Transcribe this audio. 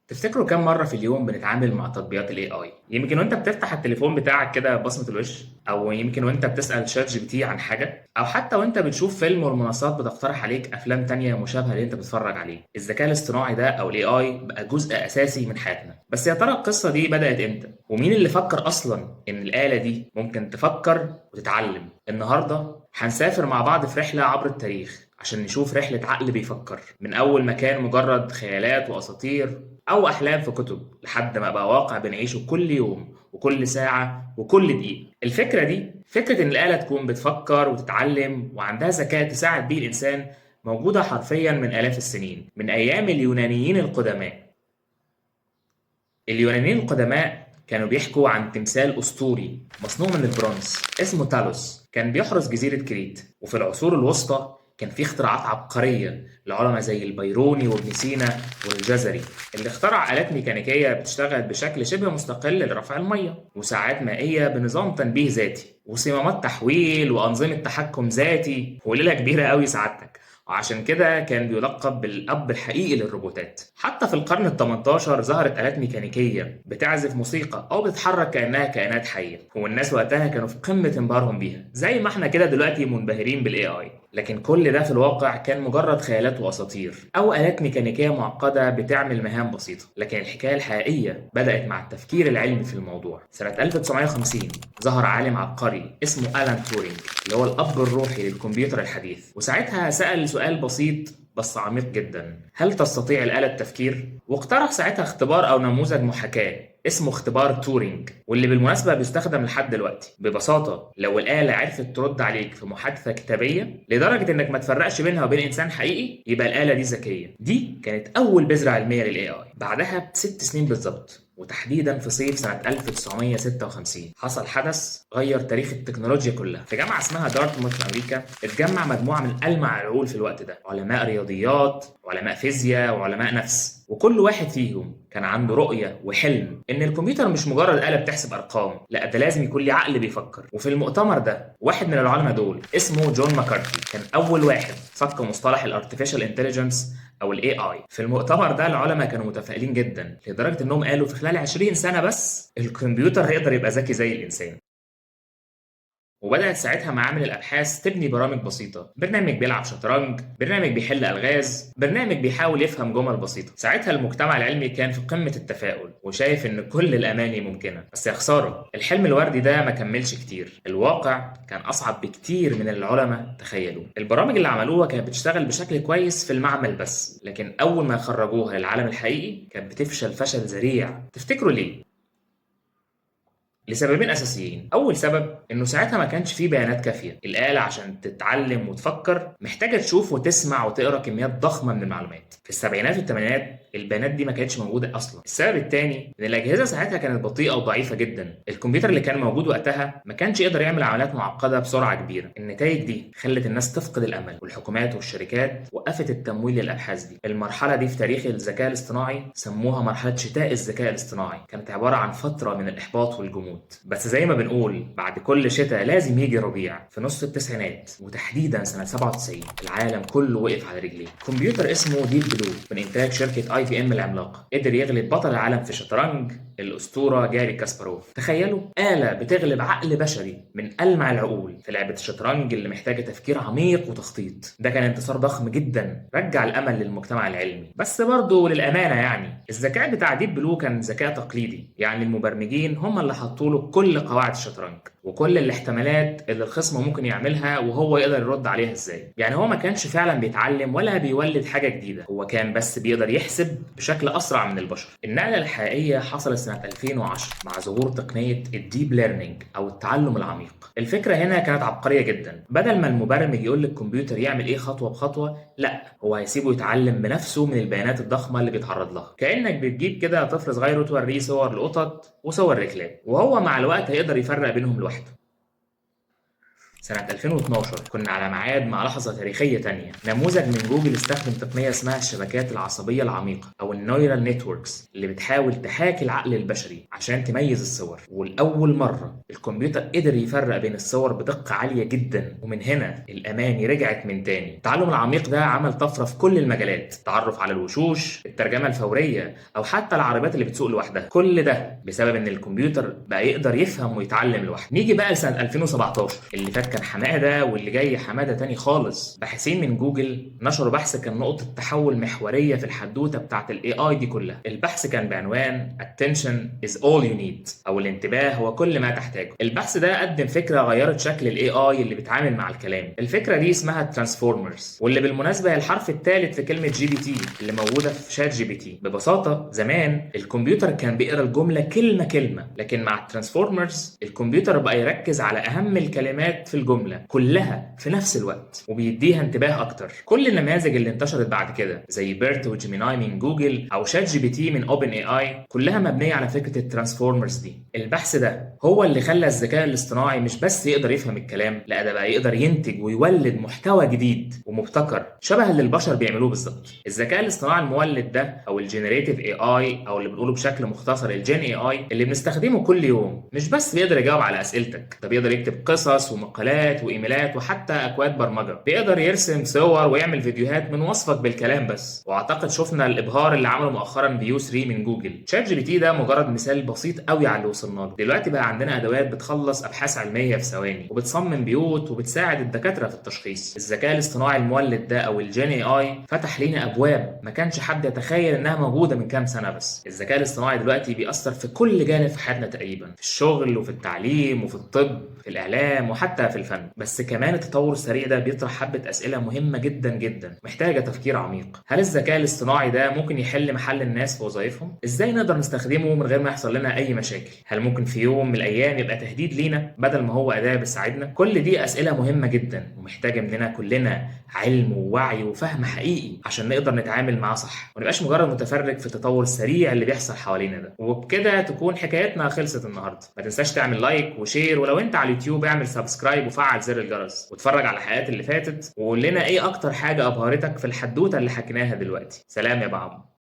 تفتكروا كم مرة في اليوم بنتعامل مع تطبيقات ال AI؟ يمكن وانت بتفتح التليفون بتاعك كده بصمة الوش، او يمكن وانت بتسأل شات جي بي تي عن حاجة، او حتى وانت بتشوف فيلم والمنصات بتقترح عليك افلام تانية مشابهة اللي انت بتتفرج عليه. الذكاء الاصطناعي ده او ال AI بقى جزء اساسي من حياتنا. بس يا ترى القصة دي بدأت امتى؟ ومين اللي فكر اصلا ان الآلة دي ممكن تفكر وتتعلم؟ النهاردة هنسافر مع بعض في رحلة عبر التاريخ عشان نشوف رحلة عقل بيفكر، من أول ما كان مجرد خيالات وأساطير أو أحلام في كتب لحد ما بقى واقع بنعيشه كل يوم وكل ساعة وكل دقيقة. الفكرة دي، فكرة إن الآلة تكون بتفكر وتتعلم وعندها ذكاء تساعد بيه الإنسان، موجودة حرفيا من آلاف السنين، من أيام اليونانيين القدماء. اليونانيين القدماء كانوا بيحكوا عن تمثال أسطوري مصنوع من البرونز اسمه تالوس، كان بيحرس جزيرة كريت. وفي العصور الوسطى كان في اختراعات عبقرية لعلماء زي البيروني وابن سينا والجزري، اللي اخترع آلات ميكانيكية بتشتغل بشكل شبه مستقل لرفع المية، وساعات مائية بنظام تنبيه ذاتي، وصمامات تحويل وأنظمة تحكم ذاتي، وليلة كبيرة قوي سعادتك. وعشان كده كان بيلقب بالأب الحقيقي للروبوتات. حتى في القرن ال 18 ظهرت آلات ميكانيكية بتعزف موسيقى أو بتتحرك كأنها كائنات حية، والناس وقتها كانوا في قمة انبهارهم بيها، زي ما احنا كده دلوقتي منبهرين بالاي اي. لكن كل ده في الواقع كان مجرد خيالات واساطير او آلات ميكانيكية معقدة بتعمل مهام بسيطة. لكن الحكاية الحقيقية بدأت مع التفكير العلمي في الموضوع. سنة 1950 ظهر عالم عبقري اسمه ألان تورينج، اللي هو الأب الروحي للكمبيوتر الحديث. وساعتها سأل سؤال بسيط بس عميق جدا: هل تستطيع الآلة التفكير؟ واقترح ساعتها اختبار أو نموذج محاكاة اسمه اختبار تورينج، واللي بالمناسبة بيستخدم لحد دلوقتي. ببساطة، لو الآلة عرفت ترد عليك في محادثة كتابية لدرجة إنك ما تفرقش بينها وبين إنسان حقيقي، يبقى الآلة دي ذكية. دي كانت أول بذرة علمية لل AI. بعدها ب6 سنين بالظبط، وتحديدا في صيف سنة 1956، حصل حدث غير تاريخ التكنولوجيا كلها. في جامعة اسمها دارتموث في أمريكا اتجمع مجموعة من ألمع العقول في الوقت ده، علماء رياضيات وعلماء فيزياء وعلماء نفس، وكل واحد فيهم كان عنده رؤية وحلم إن الكمبيوتر مش مجرد آلة بتحسب أرقام، لا ده لازم يكون ليه عقل بيفكر. وفي المؤتمر ده واحد من العلماء دول اسمه جون ماكارثي كان أول واحد فك مصطلح الارتفيشال انتليجنس او الاي اي. في المؤتمر ده العلماء كانوا متفائلين جدا، لدرجه انهم قالوا في خلال 20 سنه بس الكمبيوتر هيقدر يبقى ذكي زي الانسان. وبدأت ساعتها معامل الأبحاث تبني برامج بسيطة، برنامج بيلعب شطرنج، برنامج بيحل ألغاز، برنامج بيحاول يفهم جمل بسيطة. ساعتها المجتمع العلمي كان في قمة التفاؤل وشايف إن كل الأماني ممكنة. بس يا خسارة، الحلم الوردي ده ما كملش كتير. الواقع كان أصعب بكتير من اللي العلماء تخيلوا. البرامج اللي عملوها كانت بتشتغل بشكل كويس في المعمل بس، لكن أول ما يخرجوها للعالم الحقيقي كانت بتفشل فشل ذريع. تفتكروا ليه؟ لسببين أساسيين. أول سبب إنه ساعتها ما كانش فيه بيانات كافية. الآلة عشان تتعلم وتفكر محتاجة تشوف وتسمع وتقرأ كميات ضخمة من المعلومات. في السبعينات والثمانينات البيانات دي ما كانتش موجودة أصلا. السبب الثاني إن الأجهزة ساعتها كانت بطيئة وضعيفة جدا. الكمبيوتر اللي كان موجود وقتها ما كانش يقدر يعمل عمليات معقدة بسرعة كبيرة. النتائج دي خلت الناس تفقد الأمل، والحكومات والشركات وقفت التمويل للأبحاث دي. المرحلة دي في تاريخ الذكاء الاصطناعي سموها مرحلة شتاء الذكاء الاصطناعي. كانت عبارة عن فترة من الإحباط والجمود. بس زي ما بنقول بعد كل شتاء لازم يجي ربيع. في نص التسعينات وتحديدا سنة 97 العالم كله وقف على رجليه. كمبيوتر اسمه ديب بلو من إنتاج شركة IBM العملاقة قدر يغلب بطل العالم في الشطرنج الأسطورة جاري كاسباروف. تخيلوا آلة بتغلب عقل بشري من ألمع العقول في لعبة الشطرنج اللي محتاجة تفكير عميق وتخطيط. ده كان انتصار ضخم جدا، رجع الأمل للمجتمع العلمي. بس برضه للأمانة يعني الذكاء بتاع ديب بلو كان ذكاء تقليدي، يعني المبرمجين هم اللي حطوا له كل قواعد الشطرنج وكل الاحتمالات اللي الخصم ممكن يعملها وهو يقدر يرد عليها ازاي. يعني هو ما كانش فعلا بيتعلم ولا بيولد حاجة جديدة، هو كان بس بيقدر يحسب بشكل أسرع من البشر. النقلة الحقيقية حصلت سنة 2010 مع ظهور تقنية الديب ليرنينج أو التعلم العميق. الفكرة هنا كانت عبقرية جدا. بدل ما المبرمج يقول للكمبيوتر يعمل ايه خطوة بخطوة، لا هو هيسيبه يتعلم بنفسه من البيانات الضخمة اللي بيتعرض لها. كأنك بتجيب كده طفل صغير وتوريه صور القطط وصور الكلاب، وهو مع الوقت هيقدر يفرق بينهم لوحده. سنة 2012 كنا على ميعاد مع لحظة تاريخية تانية. نموذج من جوجل استخدم تقنية اسمها الشبكات العصبية العميقة أو النيورال نتوركس، اللي بتحاول تحاكي العقل البشري عشان تميز الصور. والأول مرة الكمبيوتر قدر يفرق بين الصور بدقة عالية جدا، ومن هنا الأماني رجعت من تاني. التعلم العميق ده عمل طفرة في كل المجالات، التعرف على الوشوش، الترجمة الفورية، أو حتى العربيات اللي بتسوق لوحدها. كل ده بسبب إن الكمبيوتر بقى يقدر يفهم ويتعلم لوحده. نيجي بقى لسنة 2017، اللي فات كان حمادة واللي جاي حمادة تاني خالص. باحثين من جوجل نشروا بحث كان نقطة تحول محورية في الحدوتة بتاعت ال AI دي كلها. البحث كان بعنوان Attention is all you need، أو الانتباه هو كل ما تحتاجه. البحث ده قدم فكرة غيرت شكل ال AI اللي بيتعامل مع الكلام. الفكرة دي اسمها Transformers، واللي بالمناسبة هي الحرف الثالث في كلمة GPT اللي موجودة في شات GPT. ببساطة زمان الكمبيوتر كان بيقرا الجملة كلمة كلمة، لكن مع الترانسفورمرز الكمبيوتر بقى يركز على أهم الكلمات في الجملة كلها في نفس الوقت، وبيديها انتباه أكتر. كل النماذج اللي انتشرت بعد كده زي بيرت وجيميناي من جوجل أو شات GPT من أوبن AI كلها مبنية على فكرة الترانسفورمرز دي. البحث ده هو اللي خلى الذكاء الاصطناعي مش بس يقدر يفهم الكلام، لا ده بقى يقدر ينتج ويولد محتوى جديد ومبتكر شبه اللي البشر بيعملوه بالظبط. الذكاء الاصطناعي المولد ده او الجينيريتيف اي اي، او اللي بنقوله بشكل مختصر الجين اي اي، اللي بنستخدمه كل يوم، مش بس بيقدر يجاوب على اسئلتك، ده بيقدر يكتب قصص ومقالات وايميلات وحتى اكواد برمجه، بيقدر يرسم صور ويعمل فيديوهات من وصفك بالكلام بس. واعتقد شفنا الابهار اللي عمله مؤخرا بيو 3 من جوجل. شات جي بي تي ده مجرد مثال بسيط قوي على اللي وصلنا له. دلوقتي بقى عندنا ادوات بتخلص ابحاث علميه في ثواني، وبتصمم بيوت، وبتساعد الدكاتره في التشخيص. الذكاء الاصطناعي المولد ده او الجين اي اي فتح لينا ابواب ما كانش حد يتخيل انها موجوده من كام سنه. بس الذكاء الاصطناعي دلوقتي بيأثر في كل جانب في حياتنا تقريبا، في الشغل وفي التعليم وفي الطب، في الاعلام وحتى في الفن. بس كمان التطور السريع ده بيطرح حبه اسئله مهمه جدا جدا محتاجه تفكير عميق. هل الذكاء الاصطناعي ده ممكن يحل محل الناس في وظائفهم؟ ازاي نقدر نستخدمه من غير ما يحصل لنا اي مشاكل؟ هل ممكن في يوم من الايام يبقى تهديد لينا بدل ما هو اداه بتساعدنا؟ كل دي اسئله مهمه جدا ومحتاجه مننا كلنا علم ووعي وفهم حقيقي عشان نقدر نتعامل معاه صح، ونبقاش مجرد متفرج في التطور السريع اللي بيحصل حوالينا ده. وبكده تكون حكايتنا خلصت النهارده. ما تنساش تعمل لايك وشير، ولو انت على اليوتيوب اعمل سبسكرايب وفعل زر الجرس، واتفرج على الحلقات اللي فاتت، وقول لنا ايه اكتر حاجه ابهرتك في الحدوته اللي حكيناها دلوقتي. سلام يا بعض.